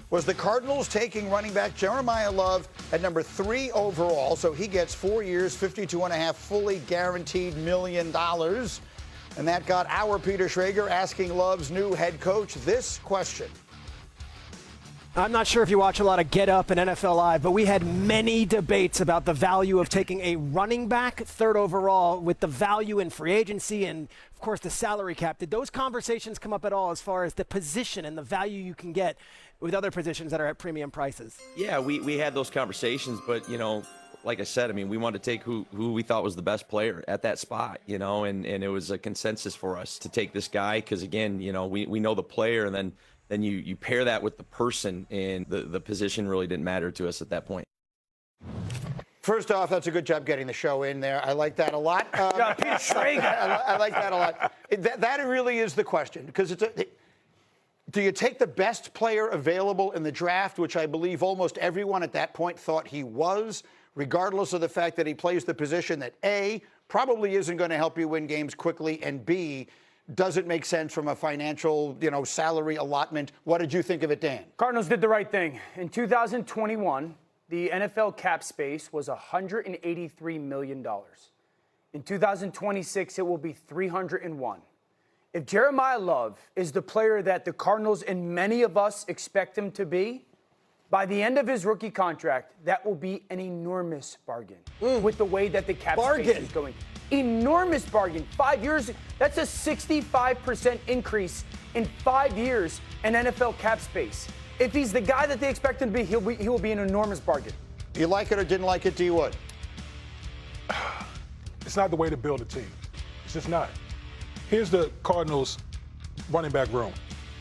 was the Cardinals taking running back Jeremiyah Love at number 3 overall. So he gets 4 years, $52.5 fully guaranteed $1 million. And that got our Peter Schrager asking Love's new head coach this question. I'm not sure if you watch a lot of Get Up and NFL Live, but we had many debates about the value of taking a running back 3rd overall with the value in free agency and, of course, the salary cap. Did those conversations come up at all as far as the position and the value you can get with other positions that are at premium prices? Yeah, we had those conversations, but, you know, like I said, I mean, we wanted to take who we thought was the best player at that spot, you know, and it was a consensus for us to take this guy because, again, you know, we know the player, and then you pair that with the person, and the position really didn't matter to us at that point. First off, that's a good job getting the show in there. I like that a lot. Peter Schrager. I like that a lot. That really is the question, because do you take the best player available in the draft, which I believe almost everyone at that point thought he was, regardless of the fact that he plays the position that A, probably isn't going to help you win games quickly, and B, doesn't make sense from a financial, salary allotment. What did you think of it, Dan? Cardinals did the right thing. In 2021, the NFL cap space was $183 million. In 2026, it will be $301. If Jeremiyah Love is the player that the Cardinals and many of us expect him to be, by the end of his rookie contract, that will be an enormous bargain with the way that the cap space is going. Enormous bargain. 5 years, that's a 65% increase in 5 years in NFL cap space. If he's the guy that they expect him to be, he will be an enormous bargain. You like it or didn't like it, D. Wood? It's not the way to build a team. It's just not. Here's the Cardinals running back room.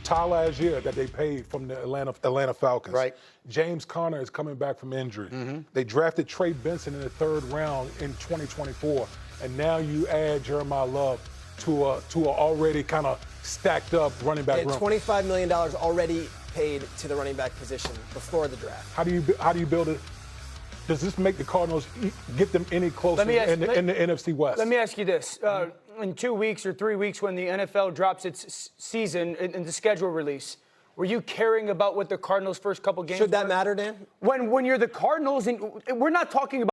Tyler Algier that they paid from the Atlanta Falcons. Right. James Conner is coming back from injury. They drafted Trey Benson in the 3rd round in 2024. And now you add Jeremiyah Love to a already kind of stacked up running back room. $25 million already paid to the running back position before the draft. How do you build it? Does this make the Cardinals get them any closer in the NFC West? Let me ask you this. In 2 weeks or 3 weeks when the NFL drops its season and the schedule release, were you caring about what the Cardinals' first couple games Should that were? matter, Dan? When you're the Cardinals, and we're not talking about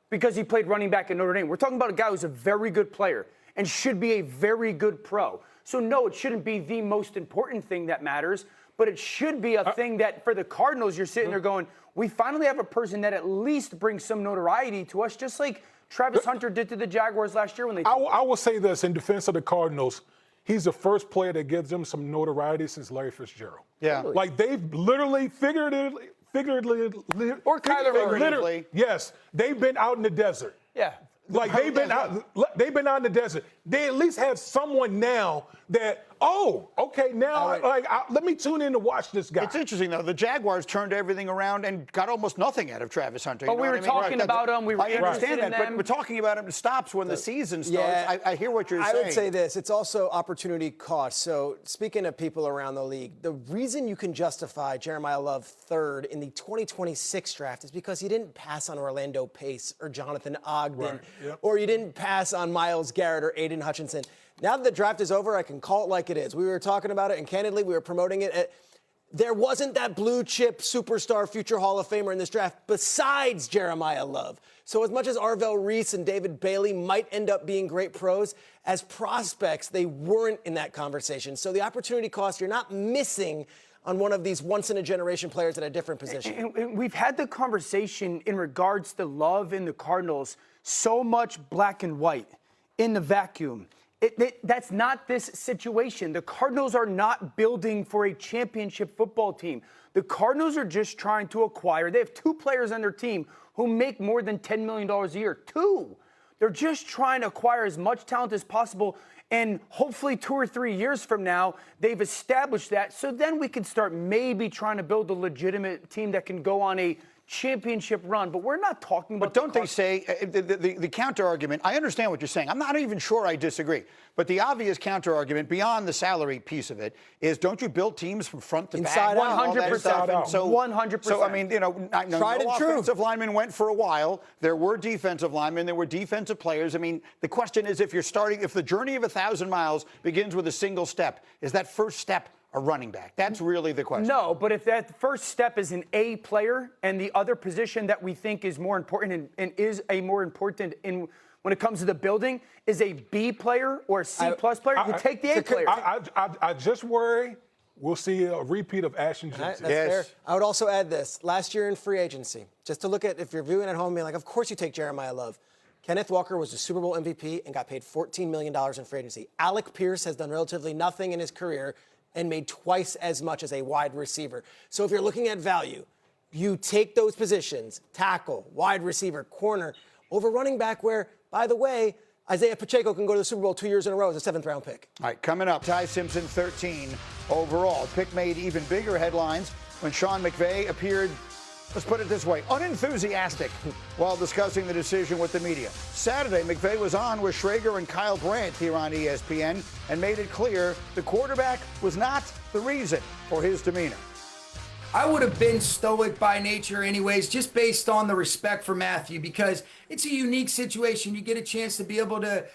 because he played running back at Notre Dame. We're talking about a guy who's a very good player and should be a very good pro. So, no, it shouldn't be the most important thing that matters, but it should be a thing that for the Cardinals, you're sitting there going, we finally have a person that at least brings some notoriety to us, just like Travis Hunter did to the Jaguars last year when they. I will say this in defense of the Cardinals. He's the first player that gives them some notoriety since Larry Fitzgerald. Yeah. Like they've literally, figuratively, or Kyler Murray. Yes, they've been out in the desert. Yeah. Like they've been out in the desert. They at least have someone now that, okay, now let me tune in to watch this guy. It's interesting though. The Jaguars turned everything around and got almost nothing out of Travis Hunter. But we were talking about him. We were interested in them. But we're talking about him. It stops when the season starts. Yeah, I hear what you're saying. I would say this. It's also opportunity cost. So speaking of people around the league, the reason you can justify Jeremiyah Love 3rd in the 2026 draft is because he didn't pass on Orlando Pace or Jonathan Ogden, or you didn't pass on Myles Garrett or Aiden Hutchinson. Now that the draft is over, I can call it like it is. We were talking about it, and candidly, we were promoting it. There wasn't that blue chip superstar future Hall of Famer in this draft besides Jeremiyah Love. So as much as Arvell Reese and David Bailey might end up being great pros, as prospects, they weren't in that conversation. So the opportunity cost, you're not missing on one of these once-in-a-generation players at a different position. And we've had the conversation in regards to Love in the Cardinals, so much black and white in the vacuum. That's not this situation. The Cardinals are not building for a championship football team. The Cardinals are just trying to acquire. They have 2 players on their team who make more than $10 million a year. 2. They're just trying to acquire as much talent as possible. And hopefully 2 or 3 years from now, they've established that. So then we can start maybe trying to build a legitimate team that can go on a championship run, but we're not talking about. But don't they say the counter argument? I understand what you're saying. I'm not even sure I disagree. But the obvious counter argument, beyond the salary piece of it, is don't you build teams from front to Inside back? out. 100%. So 100%. So I mean, Tried and true. Offensive linemen went for a while. There were defensive linemen. There were defensive players. I mean, the question is, if the journey of 1,000 miles begins with a single step, is that first step a running back? That's really the question. No, but if that first step is an A player and the other position that we think is more important and is a more important in when it comes to the building is a B player or a C plus player, you take the A player. I just worry we'll see a repeat of Ashton Johnson. That's fair. I would also add this. Last year in free agency, just to look at, if you're viewing at home, being like, of course you take Jeremiyah Love. Kenneth Walker was the Super Bowl MVP and got paid $14 million in free agency. Alec Pierce has done relatively nothing in his career and made twice as much as a wide receiver. So if you're looking at value, you take those positions, tackle, wide receiver, corner, over running back where, by the way, Isaiah Pacheco can go to the Super Bowl 2 years in a row as a 7th-round pick. All right, coming up, Ty Simpson, 13 overall. Pick made even bigger headlines when Sean McVay appeared, let's put it this way, unenthusiastic while discussing the decision with the media. Saturday, McVay was on with Schrager and Kyle Brandt here on ESPN and made it clear the quarterback was not the reason for his demeanor. I would have been stoic by nature anyways, just based on the respect for Matthew, because it's a unique situation. You get a chance to be able to,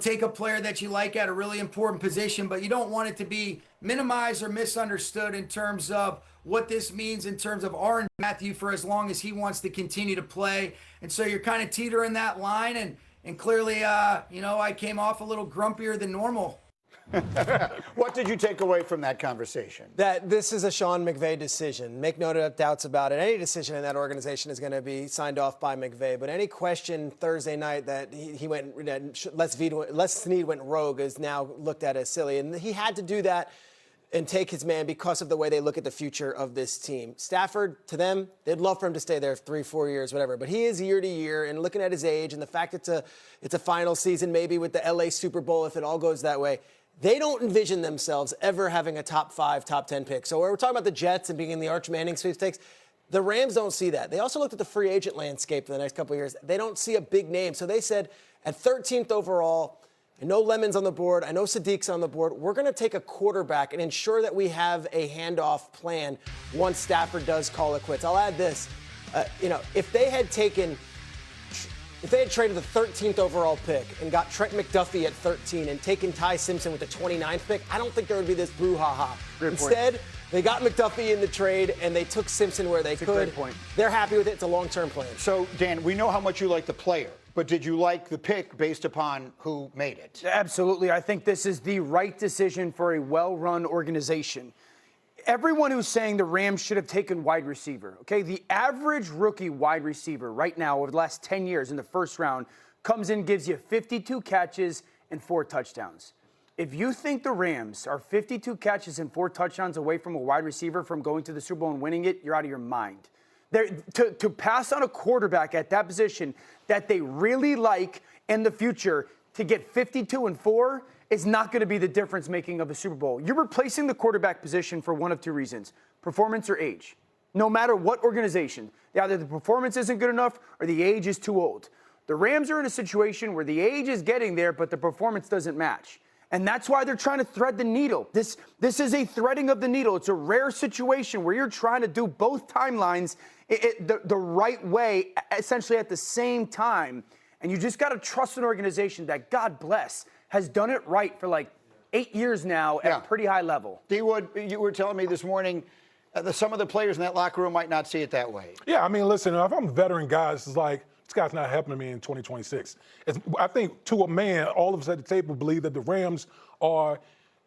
take a player that you like at a really important position, but you don't want it to be minimized or misunderstood in terms of what this means in terms of our Matthew for as long as he wants to continue to play. And so you're kind of teetering that line. And clearly, I came off a little grumpier than normal. What did you take away from that conversation? That this is a Sean McVay decision. Make no doubts about it. Any decision in that organization is going to be signed off by McVay. But any question Thursday night that he went, Les Snead went rogue is now looked at as silly. And he had to do that and take his man because of the way they look at the future of this team. Stafford, to them, they'd love for him to stay there 3-4 years, whatever. But he is year to year, and looking at his age and the fact it's a final season, maybe with the LA Super Bowl, if it all goes that way, they don't envision themselves ever having a top 5, top 10 pick. So we're talking about the Jets and being in the Arch Manning sweepstakes. The Rams don't see that. They also looked at the free agent landscape for the next couple of years. They don't see a big name. So they said, at 13th overall, I know Lemon's on the board. I know Sadiq's on the board. We're going to take a quarterback and ensure that we have a handoff plan once Stafford does call it quits. I'll add this. If they had traded the 13th overall pick and got Trent McDuffie at 13 and taken Ty Simpson with the 29th pick, I don't think there would be this brouhaha. Instead, they got McDuffie in the trade and they took Simpson where they could. Great point. They're happy with it. It's a long-term plan. So, Dan, we know how much you like the player, but did you like the pick based upon who made it? Absolutely. I think this is the right decision for a well-run organization. Everyone who's saying the Rams should have taken wide receiver, okay? The average rookie wide receiver right now over the last 10 years in the first round comes in, gives you 52 catches and 4 touchdowns. If you think the Rams are 52 catches and 4 touchdowns away from a wide receiver from going to the Super Bowl and winning it, you're out of your mind. To pass on a quarterback at that position that they really like in the future to get 52 and 4 is not going to be the difference-making of the Super Bowl. You're replacing the quarterback position for one of 2 reasons, performance or age. No matter what organization, either the performance isn't good enough or the age is too old. The Rams are in a situation where the age is getting there, but the performance doesn't match. And that's why they're trying to thread the needle. This is a threading of the needle. It's a rare situation where you're trying to do both timelines the right way, essentially at the same time. And you just got to trust an organization that, God bless, has done it right for like 8 years now at a pretty high level. D-Wood, you were telling me this morning some of the players in that locker room might not see it that way. Yeah, I mean, listen, if I'm a veteran guy, it's like, this guy's not helping me in 2026. I think to a man, all of us at the table believe that the Rams are,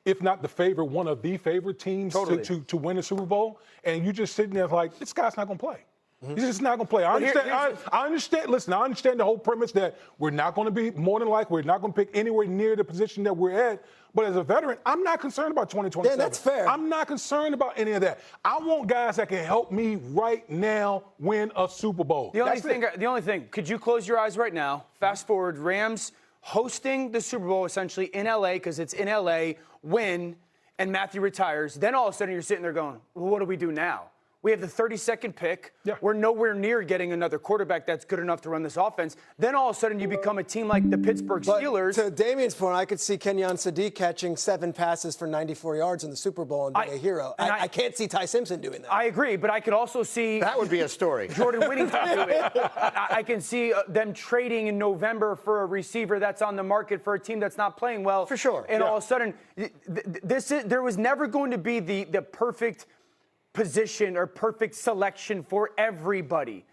if not the favorite, one of the favorite teams to win the Super Bowl. And you just sitting there like, this guy's not going to play. He's just not going to play. I understand. Listen, I understand the whole premise that we're not going to be, more than likely, we're not going to pick anywhere near the position that we're at. But as a veteran, I'm not concerned about 2027. Yeah, that's fair. I'm not concerned about any of that. I want guys that can help me right now win a Super Bowl. The only thing, could you close your eyes right now? Fast forward, Rams hosting the Super Bowl essentially in LA because it's in LA, win, and Matthew retires. Then all of a sudden you're sitting there going, well, what do we do now? We have the 32nd pick. Yeah. We're nowhere near getting another quarterback that's good enough to run this offense. Then all of a sudden you become a team like the Pittsburgh Steelers. To Damien's point, I could see Kenyon Sadiq catching 7 passes for 94 yards in the Super Bowl and being a hero. I can't see Ty Simpson doing that. I agree, but I could also see That would be a story. Jordan Whittington do it. I can see them trading in November for a receiver that's on the market for a team that's not playing well. For sure. And all of a sudden, there was never going to be the perfect position or perfect selection for everybody.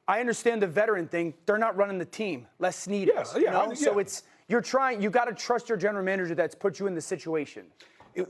I understand the veteran thing. They're not running the team. Les Snead is. So you got to trust your general manager that's put you in the situation.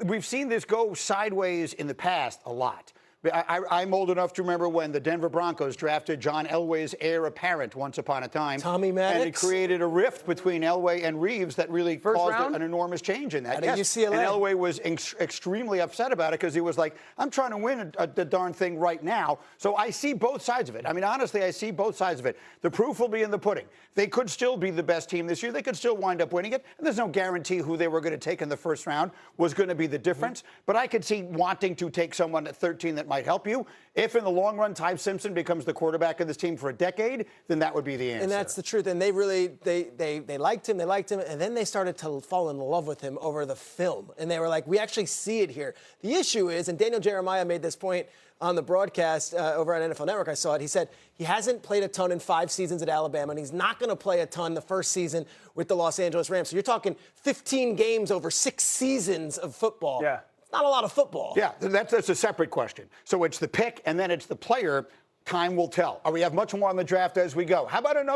We've seen this go sideways in the past a lot. I'm old enough to remember when the Denver Broncos drafted John Elway's heir apparent once upon a time. Tommy Maddox. And it created a rift between Elway and Reeves that really caused an enormous change in that. At UCLA. And Elway was extremely upset about it because he was like, I'm trying to win the darn thing right now. So I see both sides of it. I mean, honestly, I see both sides of it. The proof will be in the pudding. They could still be the best team this year. They could still wind up winning it. And there's no guarantee who they were going to take in the first round was going to be the difference. But I could see wanting to take someone at 13 that might help you. If in the long run Ty Simpson becomes the quarterback of this team for a decade, then that would be the answer. And that's the truth. And they really they liked him, and then they started to fall in love with him over the film. And they were like, we actually see it here. The issue is, and Daniel Jeremiah made this point on the broadcast over at NFL Network, I saw it. He said he hasn't played a ton in 5 seasons at Alabama, and he's not going to play a ton the first season with the Los Angeles Rams. So you're talking 15 games over 6 seasons of football. Yeah. Not a lot of football. Yeah, that's a separate question. So it's the pick, and then it's the player. Time will tell. We have much more on the draft as we go. How about another?